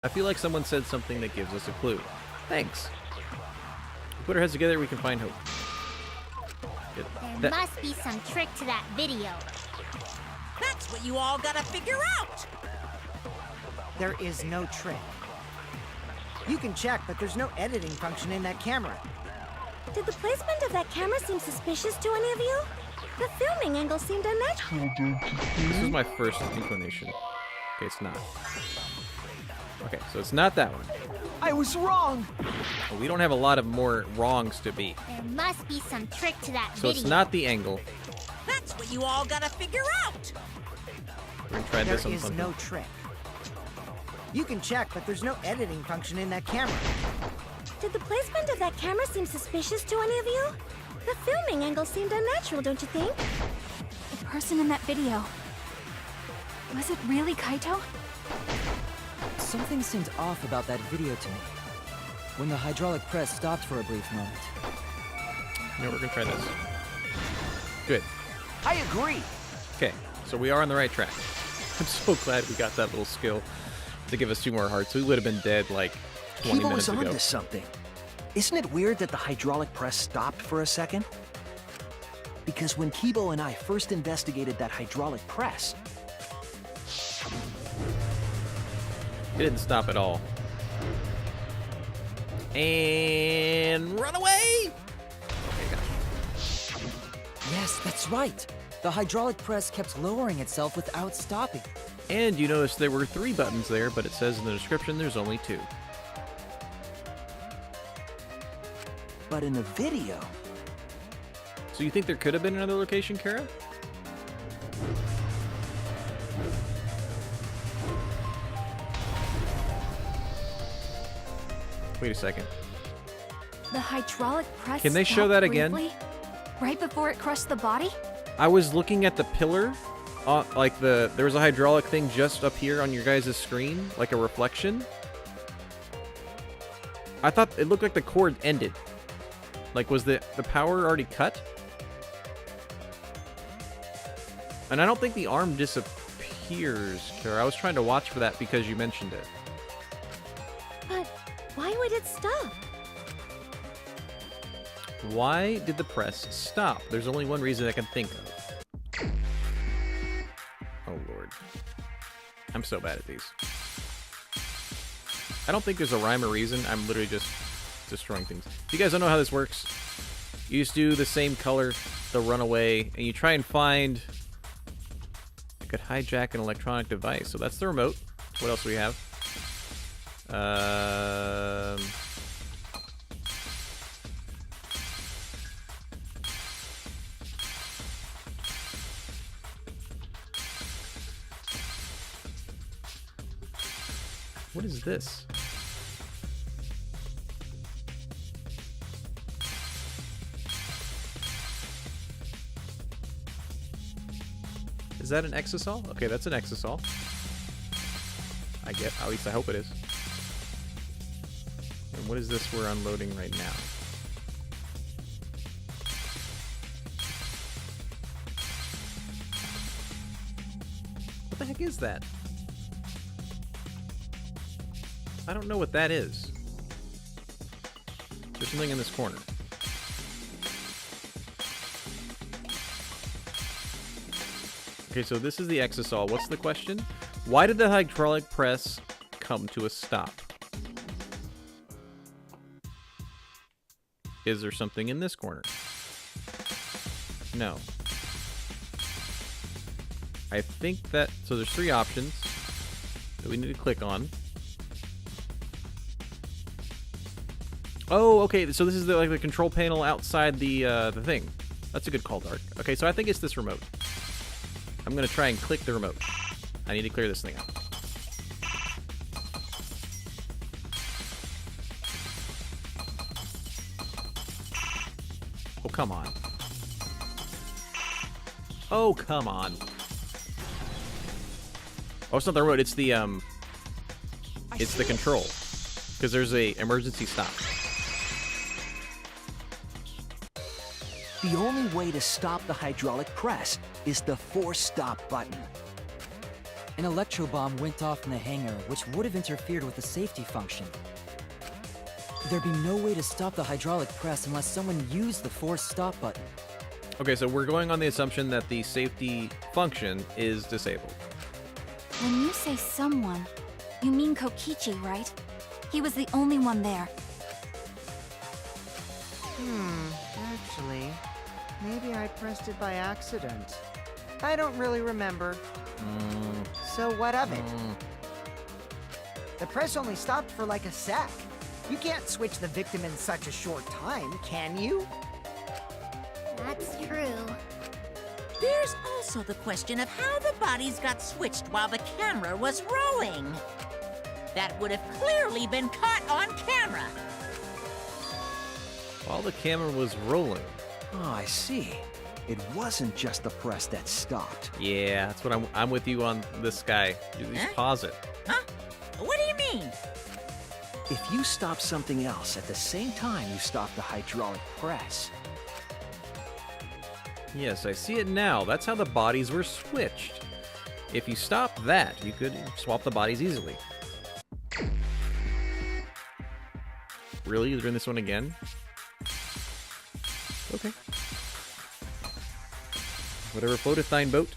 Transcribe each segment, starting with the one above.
I feel like someone said something that gives us a clue. Thanks. Put our heads together, we can find hope. There must be some trick to that video. That's what you all gotta figure out! There is no trick. You can check, but there's no editing function in that camera. Did the placement of that camera seem suspicious to any of you? The filming angle seemed unnatural. This is my first inclination. Okay, it's not. Okay, so it's not that one. I was wrong! We don't have a lot of more wrongs to be. There must be some trick to that So video. it's not the angle. That's what you all gotta figure out! We're gonna try There this on is something. no trick. You can check, but there's no editing function in that camera. Did the placement of that camera seem suspicious to any of you? The filming angle seemed unnatural, don't you think? The person in that video. Was it really Kaito? Something seemed off about that video to me. When the hydraulic press stopped for a brief moment. You know, we're gonna try this. Good. I agree! Okay, so we are on the right track. I'm so glad we got that little skill to give us 2 more hearts. We would have been dead like 20 Kibo minutes was ago. onto something. Isn't it weird that the hydraulic press stopped for a second? Because when Kibo and I first investigated that hydraulic press, It didn't stop at all. And run away! Okay, gosh. Yes, that's right. The hydraulic press kept lowering itself without stopping. And you notice there were 3 buttons there, but it says in the description there's only 2. but in the video, So you think there could have been another location, Kara? Wait a second. The hydraulic press. Can they show stopped that again? briefly, right before it crushed the body? I was looking at the pillar, like there was a hydraulic thing just up here on your guys' screen, like a reflection. I thought it looked like the cord ended. Like, was the power already cut? And I don't think the arm disappears, Kara. I was trying to watch for that because you mentioned it. But why would it stop? Why did the press stop? There's only one reason I can think of. Oh, Lord. I'm so bad at these. I don't think there's a rhyme or reason. I'm literally just destroying things. If you guys don't know how this works, you just do the same color, the runaway, and you try and find... I could hijack an electronic device. So that's the remote. What else do we have? What is this? Is that an exosol? Okay, that's an exosol. I get, at least I hope it is. And what is this we're unloading right now? What the heck is that? I don't know what that is. There's something in this corner. Okay, so this is the exosol. What's the question? Why did the hydraulic press come to a stop? Is there something in this corner? No. I think that... So there's 3 options that we need to click on. Oh, okay, so this is like the control panel outside the thing. That's a good call, Dark. Okay, so I think it's this remote. I'm gonna try and click the remote. I need to clear this thing out. Oh, come on. Oh, come on. Oh, it's not the remote, it's the control. Because there's a emergency stop. the only way to stop the hydraulic press is the force stop button. An electro bomb went off in the hangar, which would have interfered with the safety function. There'd be no way to stop the hydraulic press unless someone used the force stop button. Okay, so we're going on the assumption that the safety function is disabled. When you say someone, you mean Kokichi, right? He was the only one there. Actually, maybe I pressed it by accident. I don't really remember. So what of it? The press only stopped for like a sec. You can't switch the victim in such a short time, can you? That's true. There's also the question of how the bodies got switched while the camera was rolling. That would have clearly been caught on camera. While the camera was rolling. Oh, I see. It wasn't just the press that stopped. Yeah, that's what I'm with you on this guy. You just Huh? pause it. Huh? What do you mean? If you stop something else at the same time you stop the hydraulic press, Yes, I see it now. That's how the bodies were switched. If you stop that, you could swap the bodies easily. Really? You're doing this one again? Okay. Whatever floateth thine boat.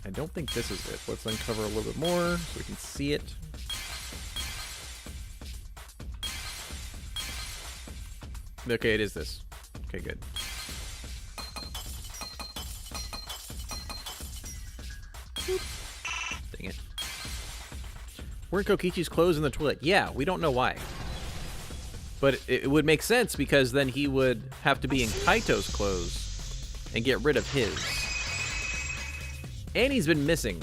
I don't think this is it. Let's uncover a little bit more so we can see it. Okay, it is this. Okay, good. Dang it. Weren't Kokichi's clothes in the toilet? Yeah, we don't know why. But it would make sense because then he would have to be in Kaito's clothes and get rid of his. And he's been missing.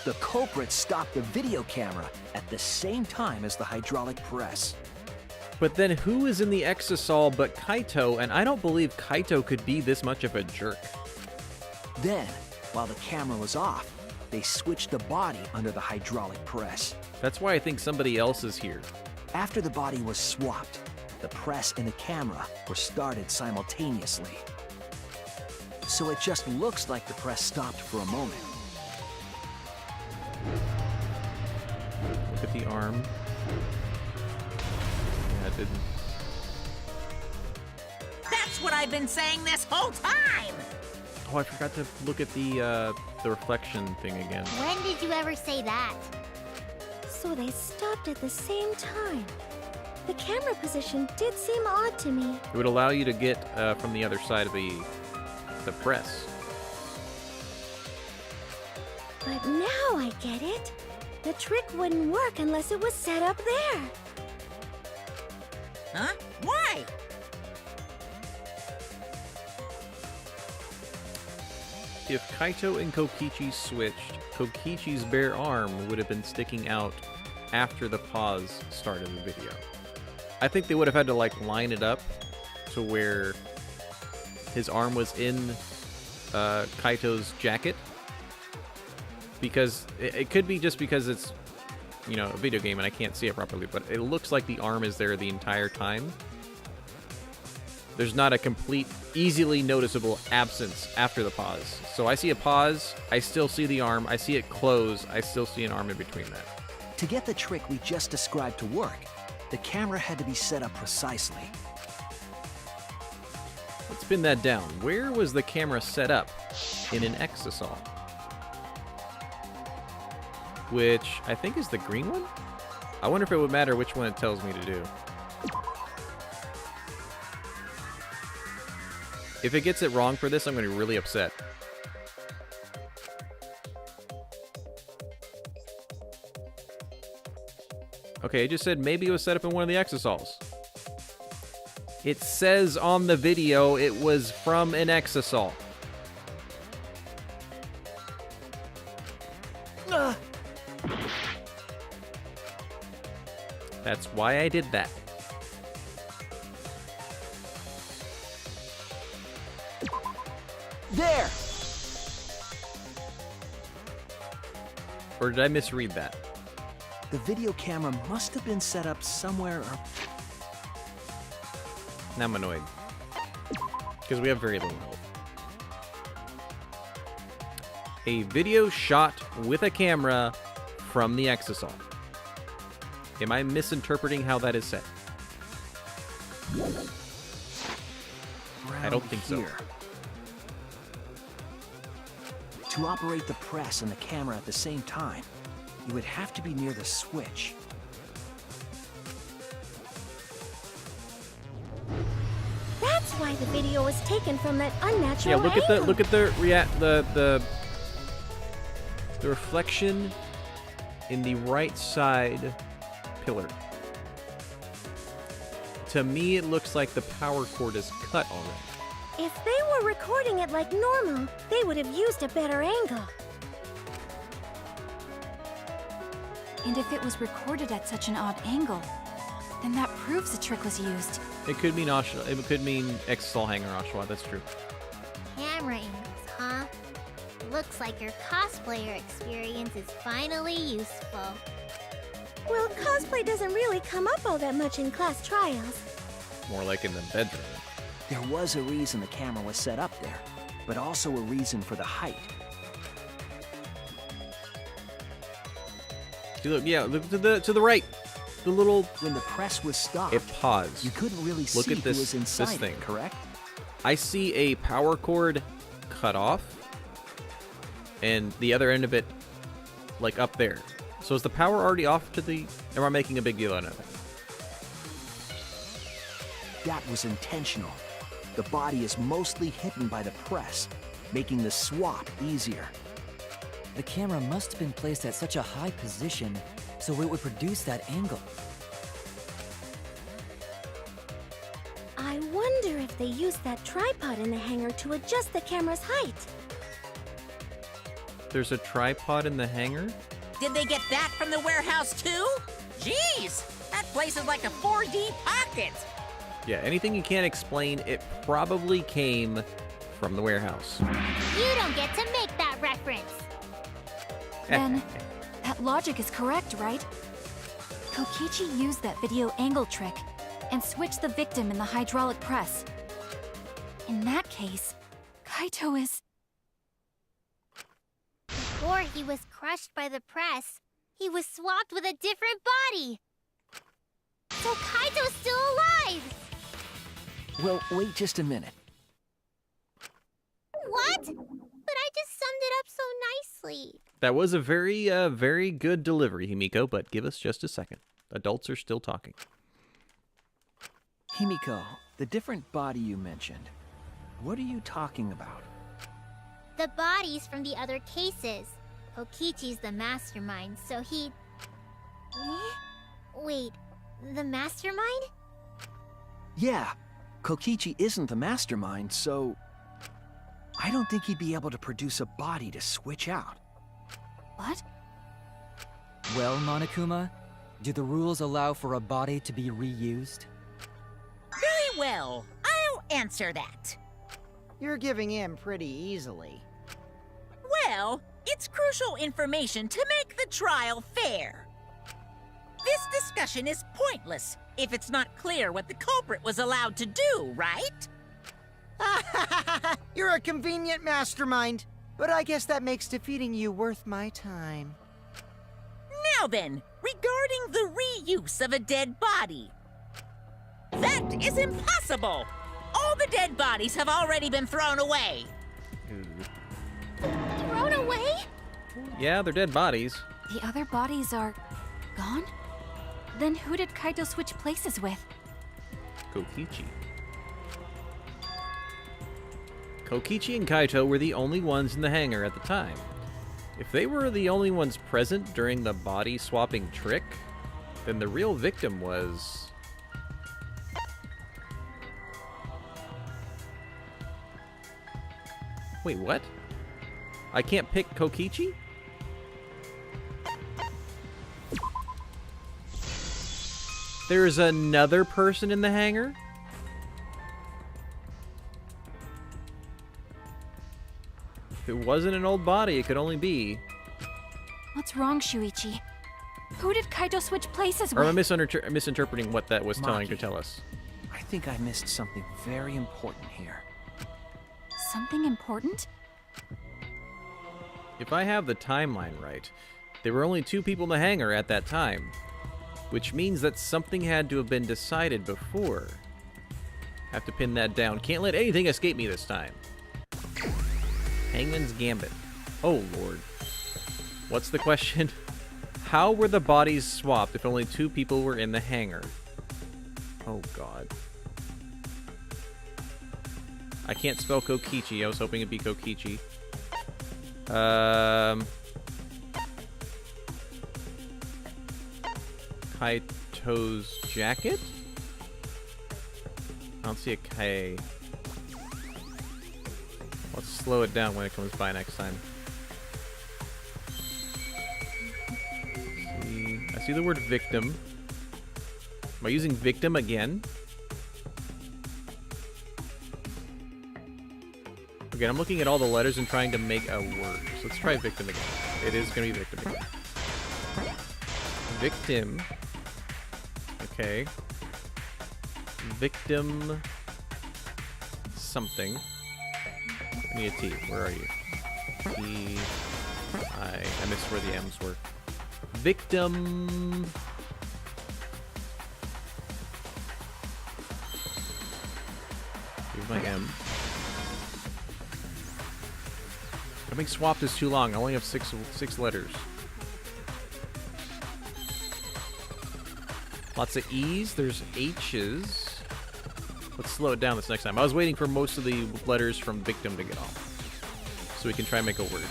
the culprit stopped the video camera at the same time as the hydraulic press. But then who is in the Exisal but Kaito? And I don't believe Kaito could be this much of a jerk. Then, while the camera was off, they switched the body under the hydraulic press. That's why I think somebody else is here. After the body was swapped, the press and the camera were started simultaneously. So it just looks like the press stopped for a moment. Look at the arm. Yeah, it didn't. That's what I've been saying this whole time! Oh, I forgot to look at the reflection thing again. When did you ever say that? So they stopped at the same time. The camera position did seem odd to me. It would allow you to get from the other side of the press. But now I get it. The trick wouldn't work unless it was set up there. Huh? Why? If Kaito and Kokichi switched, Kokichi's bare arm would have been sticking out after the pause started the video. I think they would have had to like line it up to where his arm was in Kaito's jacket, because it could be just because it's, you know, a video game and I can't see it properly, but it looks like the arm is there the entire time. There's not a complete, easily noticeable absence after the pause. So I see a pause, I still see the arm, I see it close, I still see an arm in between that. To get the trick we just described to work, the camera had to be set up precisely. Let's pin that down. Where was the camera set up in an Exisal? Which I think is the green one? I wonder if it would matter which one it tells me to do. If it gets it wrong for this, I'm going to be really upset. Okay, it just said maybe it was set up in one of the Exisals. It says on the video it was from an Exisal. That's why I did that. There! Or did I misread that? The video camera must have been set up somewhere. Now I'm annoyed. Because we have very little health. A video shot with a camera from the exisal. Am I misinterpreting how that is said? I don't think so. Here. To operate the press and the camera at the same time, you would have to be near the switch. That's why the video was taken from that unnatural Yeah, look angle. at the reflection in the right side pillar. To me, it looks like the power cord is cut already. If they were recording it like normal, they would have used a better angle. And if it was recorded at such an odd angle, then that proves a trick was used. It could mean it could mean exisal hanger Oshawott. That's true. Camera angles, huh? Looks like your cosplayer experience is finally useful. Well, cosplay doesn't really come up all that much in class trials. More like in the bedroom. There was a reason the camera was set up there, but also a reason for the height. Look, yeah, look to the right. The little When the press was stopped, it paused. you couldn't really Look see at this- who was inside this thing. it, correct? I see a power cord cut off, and the other end of it, like up there. So is the power already off to the? Am I making a big deal out of it? That was intentional. The body is mostly hidden by the press, making the swap easier. The camera must have been placed at such a high position so it would produce that angle. I wonder if they used that tripod in the hangar to adjust the camera's height. There's a tripod in the hangar. Did they get that from the warehouse too? Jeez, that place is like a 4D pocket. Yeah, anything you can't explain, it probably came from the warehouse. You don't get to make that reference. Then, that logic is correct, right? Kokichi used that video angle trick and switched the victim in the hydraulic press. In that case, Kaito is... Before he was crushed by the press, he was swapped with a different body. So Kaito's still alive! Well, wait just a minute. What? But I just summed it up so nicely. That was a very good delivery, Himiko, but give us just a second. Adults are still talking. Himiko, the different body you mentioned, what are you talking about? The bodies from the other cases. Kokichi's the mastermind, so he... Wait, the mastermind? Yeah, Kokichi isn't the mastermind, so... I don't think he'd be able to produce a body to switch out. What? Well, Monokuma, do the rules allow for a body to be reused? Very well, I'll answer that. You're giving in pretty easily. Well, it's crucial information to make the trial fair. This discussion is pointless if it's not clear what the culprit was allowed to do, right? You're a convenient mastermind, but I guess that makes defeating you worth my time. Now then, regarding the reuse of a dead body. That is impossible! All the dead bodies have already been thrown away. Thrown away? Yeah, they're dead bodies. The other bodies are... gone? Then who did Kaito switch places with? Kokichi. Kokichi and Kaito were the only ones in the hangar at the time. If they were the only ones present during the body swapping trick, then the real victim was... Wait, what? I can't pick Kokichi? There's another person in the hangar? If it wasn't an old body, it could only be... What's wrong, Shuichi? Who did Kaito switch places Or am I with? misinterpreting what that was telling to Maki. tell us? I think I missed something very important here. Something important? if I have the timeline right, there were only 2 people in the hangar at that time, which means that something had to have been decided before. Have to pin that down. Can't let anything escape me this time. Hangman's Gambit. Oh, Lord. What's the question? How were the bodies swapped if only 2 people were in the hangar? Oh, God. I can't spell Kokichi. I was hoping it'd be Kokichi. Kaito's jacket? I don't see a K. Let's slow it down when it comes by next time. I see the word victim. Am I using victim again? Again, I'm looking at all the letters and trying to make a word. So let's try victim again. It is going to be victim again. Victim. Okay. Victim something. I need a T. Where are you? T. I missed where the M's were. Victim. Here's my M. I think swapped is too long. I only have six letters. Lots of E's. There's H's. Let's slow it down this next time. I was waiting for most of the letters from victim to get off, so we can try and make a word.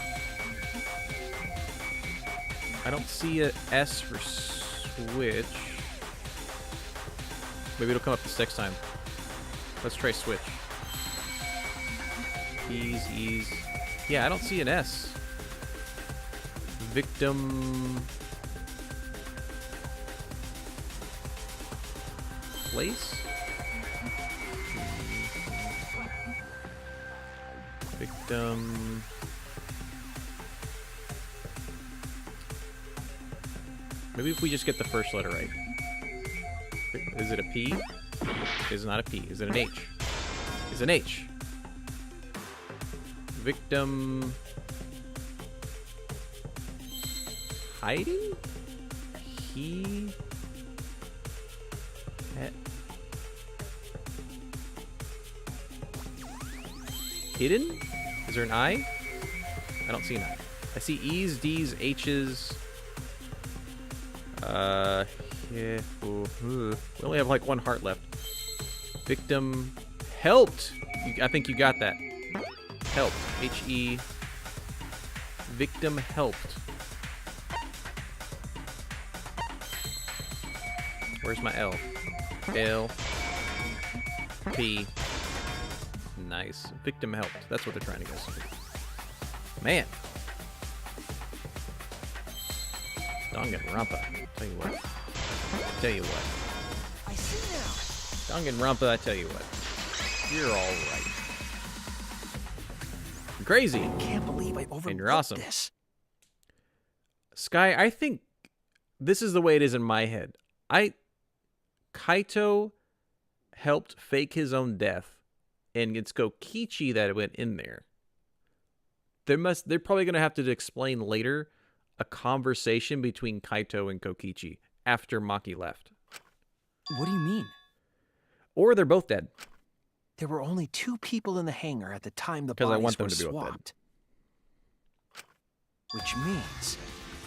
I don't see a S for switch. Maybe it'll come up this next time. Let's try switch. E's. Yeah, I don't see an S. Victim. Place? Victim. Maybe if we just get the first letter right. Is it a P? It's not a P. Is it an H? It's an H. Victim. Hiding? He. Hidden? Is there an I? I don't see an I. I see E's, D's, H's. Yeah. We only have like 1 heart left. Victim. Helped! I think you got that. Helped. H-E. Victim helped. Where's my L? L. P. Nice. Victim helped. That's what they're trying to guess. Man. Danganronpa. Tell you what. Tell you what. I see now. Danganronpa, I tell you what. You're alright. You're crazy. I can't believe I overlooked And you're awesome. this. Sky, I think this is the way it is in my head. Kaito helped fake his own death, and it's Kokichi that went in there. They're probably going to have to explain later a conversation between Kaito and Kokichi after Maki left. What do you mean? Or they're both dead. There were only 2 people in the hangar at the time the 'Cause I bodies want them were to be both dead. swapped. Which means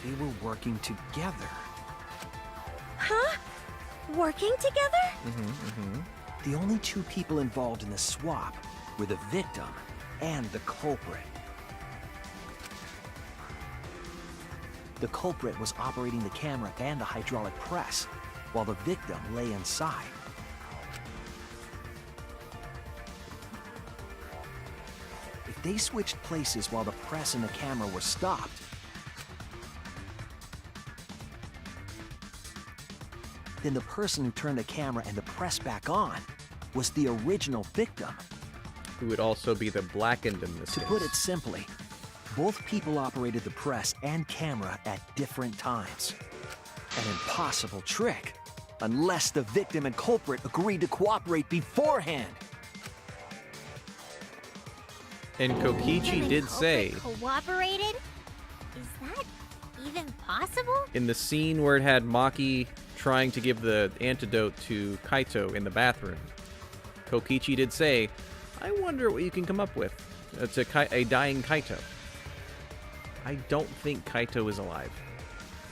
they were working together. Huh? Working together? The only 2 people involved in the swap were the victim and the culprit. The culprit was operating the camera and the hydraulic press, while the victim lay inside. If they switched places while the press and the camera were stopped, then the person who turned the camera and the press back on was the original victim. Who would also be the blackened in this To case. put it simply, both people operated the press and camera at different times. An impossible trick, unless the victim and culprit agreed to cooperate beforehand. And Kokichi Victim and did say, culprit cooperated? even possible? In the scene where it had Maki trying to give the antidote to Kaito in the bathroom, Kokichi did say, I wonder what you can come up with to a dying Kaito. I don't think Kaito is alive.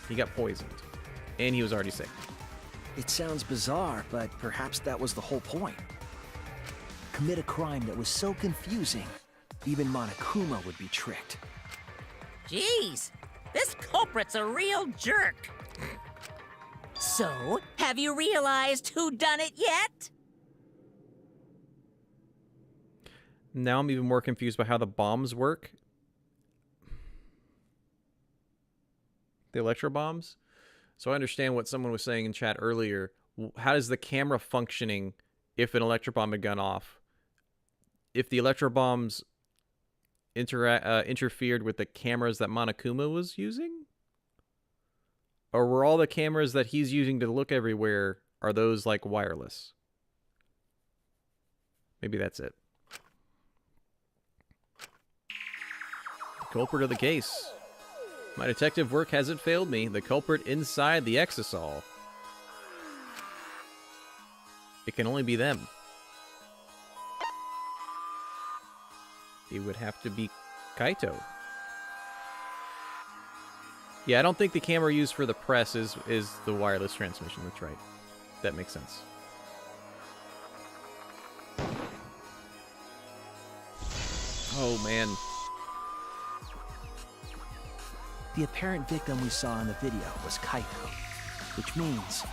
He got poisoned. And he was already sick. It sounds bizarre, but perhaps that was the whole point. Commit a crime that was so confusing, even Monokuma would be tricked. Jeez, this culprit's a real jerk. So, have you realized who done it yet? Now I'm even more confused by how the bombs work. The electro bombs? So I understand what someone was saying in chat earlier. How is the camera functioning if an electro bomb had gone off? If the electro bombs interfered with the cameras that Monokuma was using? Or were all the cameras that he's using to look everywhere, are those like wireless? Maybe that's it. The culprit of the case. My detective work hasn't failed me. The culprit inside the exisal. It can only be them. It would have to be Kaito. Yeah, I don't think the camera used for the press is the wireless transmission. That's right. That makes sense. Oh, man. The apparent victim we saw in the video was Kaito, which means...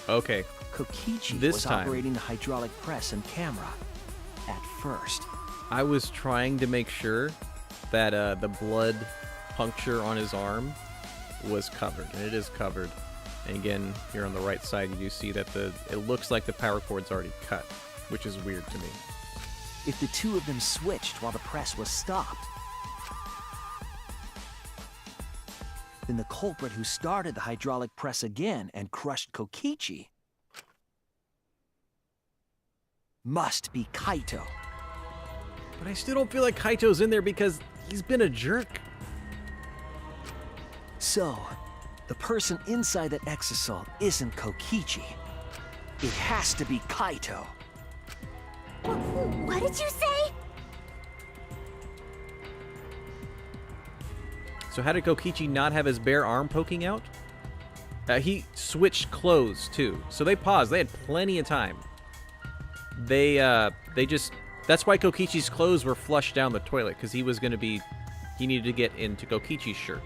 Okay. Kokichi This was time, operating the hydraulic press and camera at first. I was trying to make sure that the blood puncture on his arm was covered, and it is covered. And again, here on the right side, you do see that it looks like the power cord's already cut, which is weird to me. If the two of them switched while the press was stopped, then the culprit who started the hydraulic press again and crushed Kokichi must be Kaito. But I still don't feel like Kaito's in there because he's been a jerk. So, the person inside that exisal isn't Kokichi. It has to be Kaito. What did you say? So how did Kokichi not have his bare arm poking out? He switched clothes too, so they paused. They had plenty of time. They just... That's why Kokichi's clothes were flushed down the toilet, because he needed to get into Kokichi's shirt.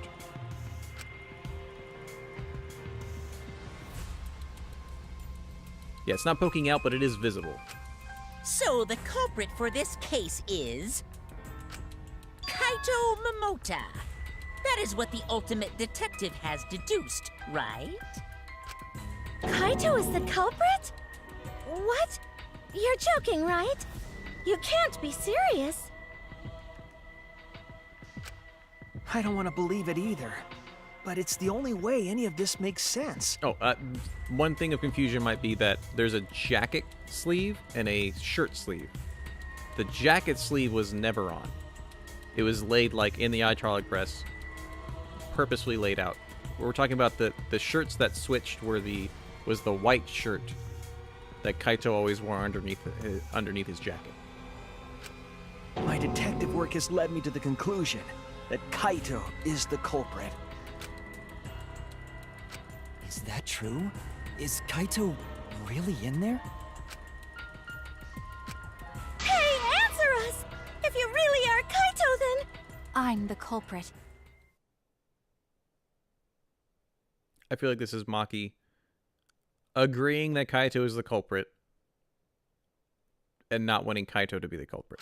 Yeah, it's not poking out, but it is visible. So the culprit for this case is... Kaito Momota. That is what the ultimate detective has deduced, right? Kaito is the culprit? What? You're joking, right? You can't be serious. I don't want to believe it either, but it's the only way any of this makes sense. Oh, one thing of confusion might be that there's a jacket sleeve and a shirt sleeve. The jacket sleeve was never on. It was laid like in the hydraulic press, purposely laid out. We're talking about the shirts that switched was the white shirt that Kaito always wore underneath his jacket. My detective work has led me to the conclusion that Kaito is the culprit. Is that true? Is Kaito really in there? Hey, answer us! If you really are Kaito, then... I'm the culprit. I feel like this is Maki agreeing that Kaito is the culprit and not wanting Kaito to be the culprit.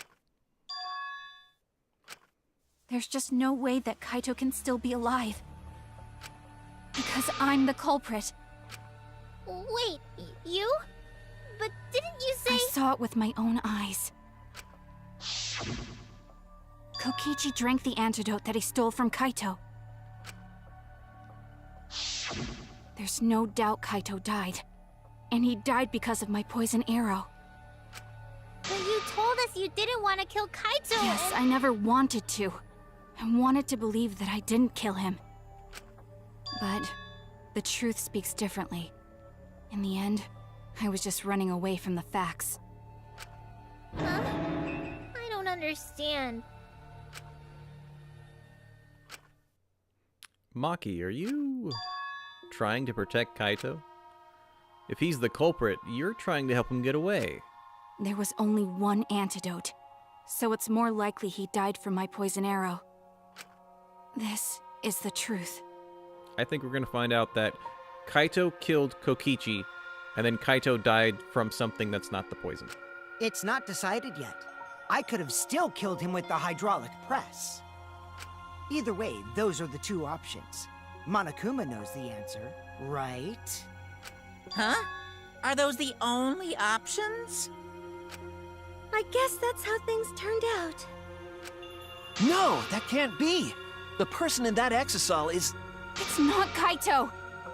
There's just no way that Kaito can still be alive. Because I'm the culprit. Wait, you? But didn't you say... I saw it with my own eyes. Kokichi drank the antidote that he stole from Kaito. There's no doubt Kaito died. And he died because of my poison arrow. But you told us you didn't want to kill Kaito. Yes, I never wanted to. I wanted to believe that I didn't kill him. But the truth speaks differently. In the end, I was just running away from the facts. Huh? I don't understand. Maki, are you trying to protect Kaito? If he's the culprit, you're trying to help him get away. There was only one antidote, so it's more likely he died from my poison arrow. This is the truth. I think we're going to find out that Kaito killed Kokichi, and then Kaito died from something that's not the poison. It's not decided yet. I could have still killed him with the hydraulic press. Either way, those are the two options. Monokuma knows the answer, right? Huh? Are those the only options? I guess that's how things turned out. No, that can't be. The person in that exisal is... It's not Kaito!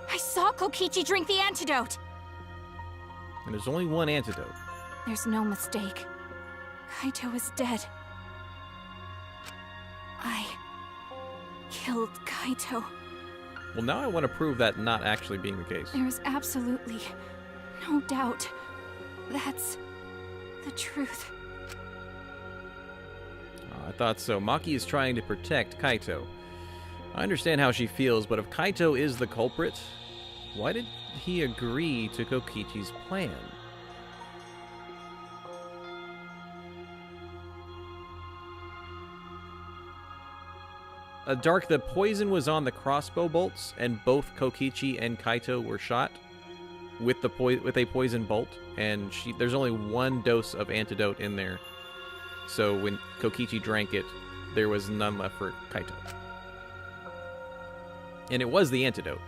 I saw Kokichi drink the antidote! And there's only one antidote. There's no mistake. Kaito is dead. I killed Kaito. Well, now I want to prove that not actually being the case. There is absolutely no doubt. That's the truth. I thought so. Maki is trying to protect Kaito. I understand how she feels, but if Kaito is the culprit, why did he agree to Kokichi's plan? Dark, the poison was on the crossbow bolts, and both Kokichi and Kaito were shot with a poison bolt, and there's only one dose of antidote in there. So when Kokichi drank it, there was none left for Kaito. And it was the antidote.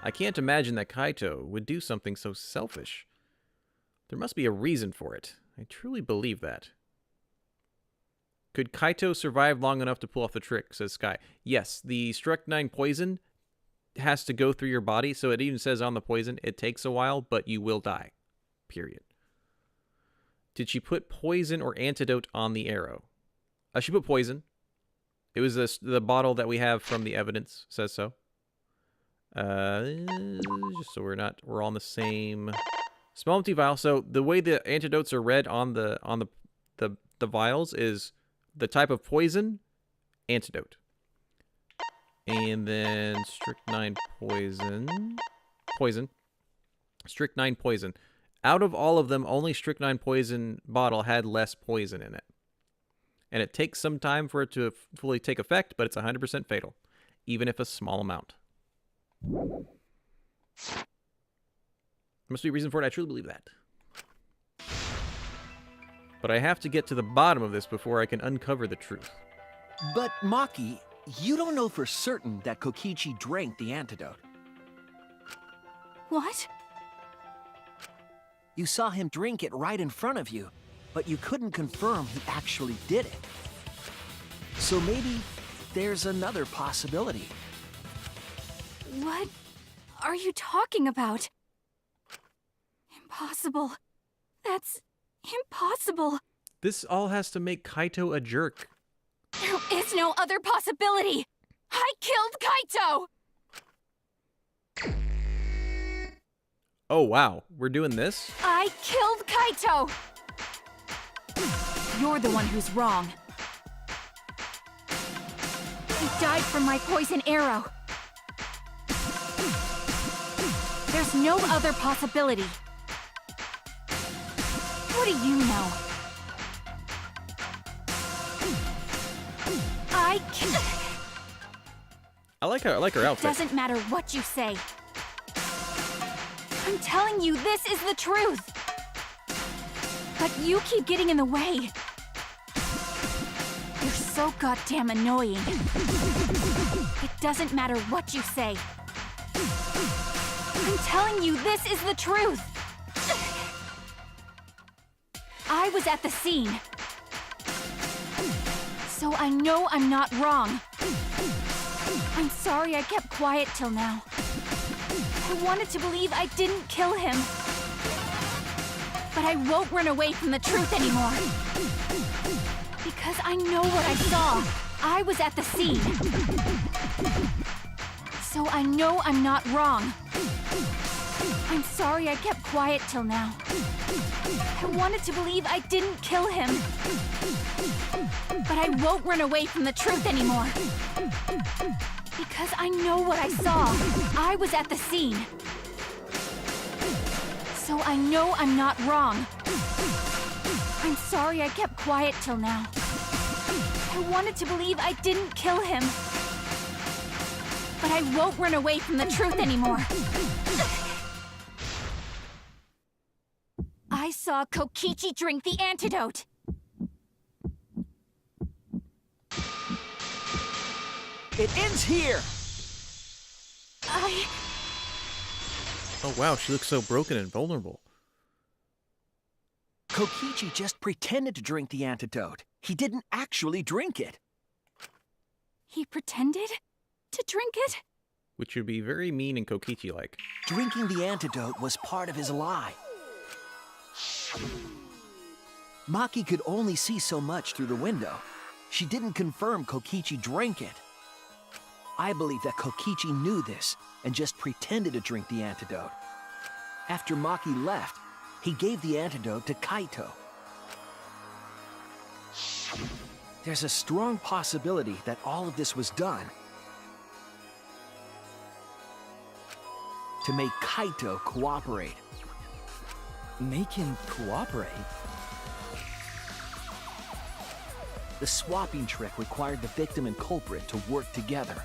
I can't imagine that Kaito would do something so selfish. There must be a reason for it. I truly believe that. Could Kaito survive long enough to pull off the trick, says Sky. Yes, the strychnine poison has to go through your body, so it even says on the poison, it takes a while, but you will die. Period. Did she put poison or antidote on the arrow? She put poison. It was the bottle that we have from the evidence says so. Just so we're all on the same small empty vial. So the way the antidotes are read on the vials is the type of poison, antidote, and then strychnine poison, strychnine poison. Out of all of them, only strychnine poison bottle had less poison in it. And it takes some time for it to fully take effect, but it's 100% fatal, even if a small amount. Must be a reason for it. I truly believe that. But I have to get to the bottom of this before I can uncover the truth. But, Maki, you don't know for certain that Kokichi drank the antidote. What? You saw him drink it right in front of you, but you couldn't confirm he actually did it. So maybe there's another possibility. What are you talking about? Impossible. That's impossible. This all has to make Kaito a jerk. There is no other possibility. I killed Kaito! Oh, wow. We're doing this? I killed Kaito! You're the one who's wrong. He died from my poison arrow. There's no other possibility. What do you know? I like her outfit. Doesn't matter what you say. I'm telling you, this is the truth. But you keep getting in the way. You're so goddamn annoying. It doesn't matter what you say. I'm telling you, this is the truth. I was at the scene. So I know I'm not wrong. I'm sorry I kept quiet till now. I wanted to believe I didn't kill him. But I won't run away from the truth anymore. Because I know what I saw. I was at the scene. So I know I'm not wrong. I'm sorry I kept quiet till now. I wanted to believe I didn't kill him. But I won't run away from the truth anymore. Because I know what I saw. I was at the scene. So I know I'm not wrong. I'm sorry I kept quiet till now. I wanted to believe I didn't kill him. But I won't run away from the truth anymore. I saw Kokichi drink the antidote. It ends here! Oh wow, she looks so broken and vulnerable. Kokichi just pretended to drink the antidote. He didn't actually drink it. He pretended to drink it? Which would be very mean and Kokichi-like. Drinking the antidote was part of his lie. Maki could only see so much through the window. She didn't confirm Kokichi drank it. I believe that Kokichi knew this and just pretended to drink the antidote. After Maki left, he gave the antidote to Kaito. There's a strong possibility that all of this was done to make Kaito cooperate. Make him cooperate? The swapping trick required the victim and culprit to work together.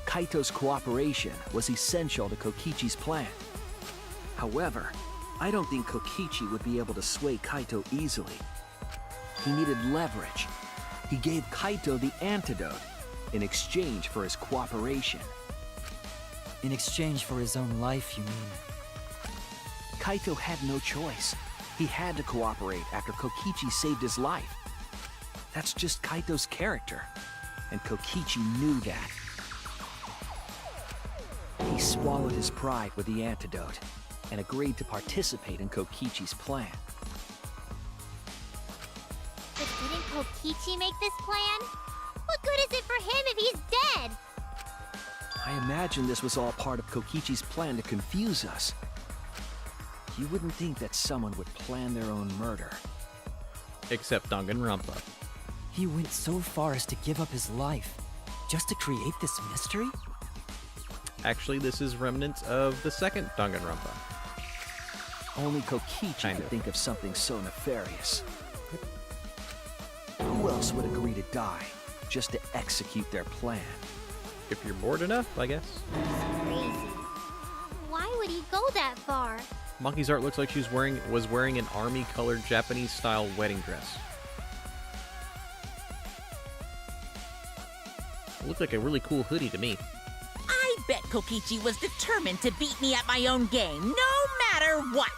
Kaito's cooperation was essential to Kokichi's plan. However, I don't think Kokichi would be able to sway Kaito easily. He needed leverage. He gave Kaito the antidote in exchange for his cooperation. In exchange for his own life, you mean? Kaito had no choice. He had to cooperate after Kokichi saved his life. That's just Kaito's character, and Kokichi knew that. He swallowed his pride with the antidote and agreed to participate in Kokichi's plan. But didn't Kokichi make this plan? What good is it for him if he's dead? I imagine this was all part of Kokichi's plan to confuse us. You wouldn't think that someone would plan their own murder. Except Danganronpa. He went so far as to give up his life, just to create this mystery? Actually, this is remnants of the second Danganronpa. Only Kokichi could think of something so nefarious. Who else would agree to die just to execute their plan? If you're bored enough, I guess. Crazy. Why would he go that far? Maki's art looks like she was wearing an army-colored Japanese-style wedding dress. It looked like a really cool hoodie to me. I bet Kokichi was determined to beat me at my own game, no matter what.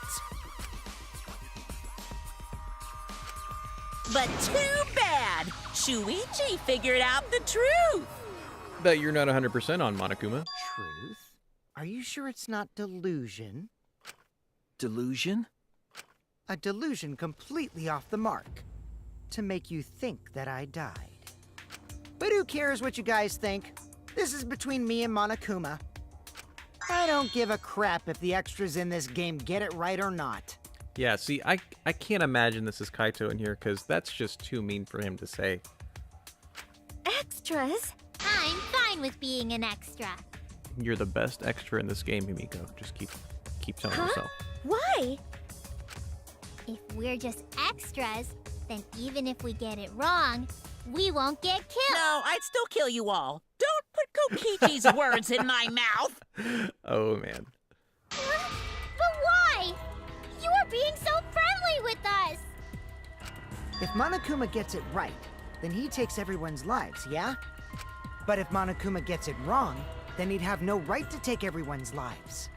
But too bad! Shuichi figured out the truth! Bet you're not 100% on Monokuma. Truth? Are you sure it's not delusion? Delusion? A delusion completely off the mark. To make you think that I died. But who cares what you guys think? This is between me and Monokuma. I don't give a crap if the extras in this game get it right or not. Yeah, see, I can't imagine this is Kaito in here, because that's just too mean for him to say. Extras? I'm fine with being an extra. You're the best extra in this game, Himiko. Just keep telling yourself. Why? If we're just extras, then even if we get it wrong, we won't get killed. No, I'd still kill you all. Don't put Kokichi's words in my mouth. Oh, man. But why? You are being so friendly with us. If Monokuma gets it right, then he takes everyone's lives, yeah? But if Monokuma gets it wrong, then he'd have no right to take everyone's lives.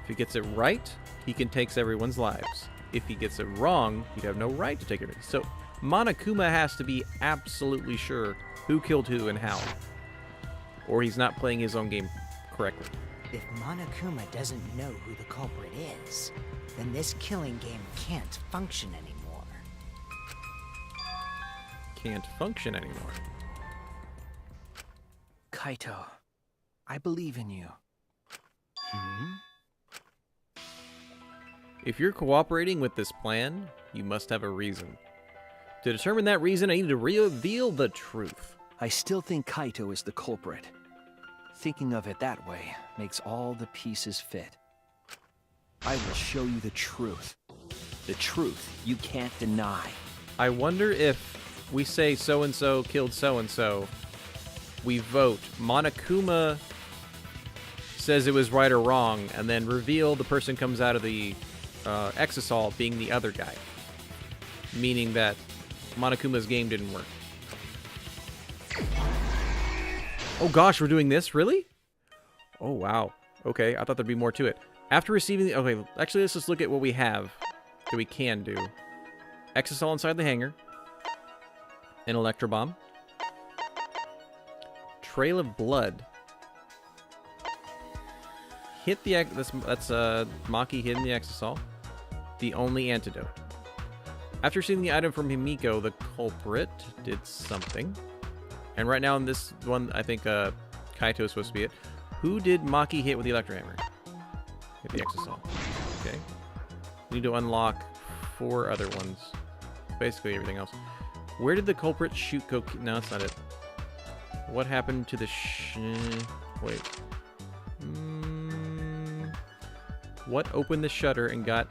If he gets it right, he can take everyone's lives. If he gets it wrong, he'd have no right to take it. So Monokuma has to be absolutely sure who killed who and how. or he's not playing his own game correctly. If Monokuma doesn't know who the culprit is, then this killing game can't function anymore. Can't function anymore. Kaito, I believe in you. If you're cooperating with this plan, you must have a reason. To determine that reason, I need to reveal the truth. I still think Kaito is the culprit. Thinking of it that way makes all the pieces fit. I will show you the truth. The truth you can't deny. I wonder if we say so-and-so killed so-and-so, we vote. Monokuma says it was right or wrong, and then reveal the person comes out of the Exisal being the other guy. Meaning that Monokuma's game didn't work. Oh gosh, we're doing this? Really? Oh wow. Okay, I thought there'd be more to it. After receiving the... Okay, actually let's just look at what we have that we can do. Exisal inside the hangar. An Electro Bomb. Trail of Blood. Hit the... That's Maki hitting the Exisal. The only antidote. After receiving the item from Himiko, the culprit did something. And right now in this one, I think Kaito is supposed to be it. Who did Maki hit with the Electro Hammer? Hit the Exisal. Okay. We need to unlock 4 other ones. Basically everything else. Where did the culprit shoot Koki? No, that's not it. What happened to the wait. What opened the shutter and got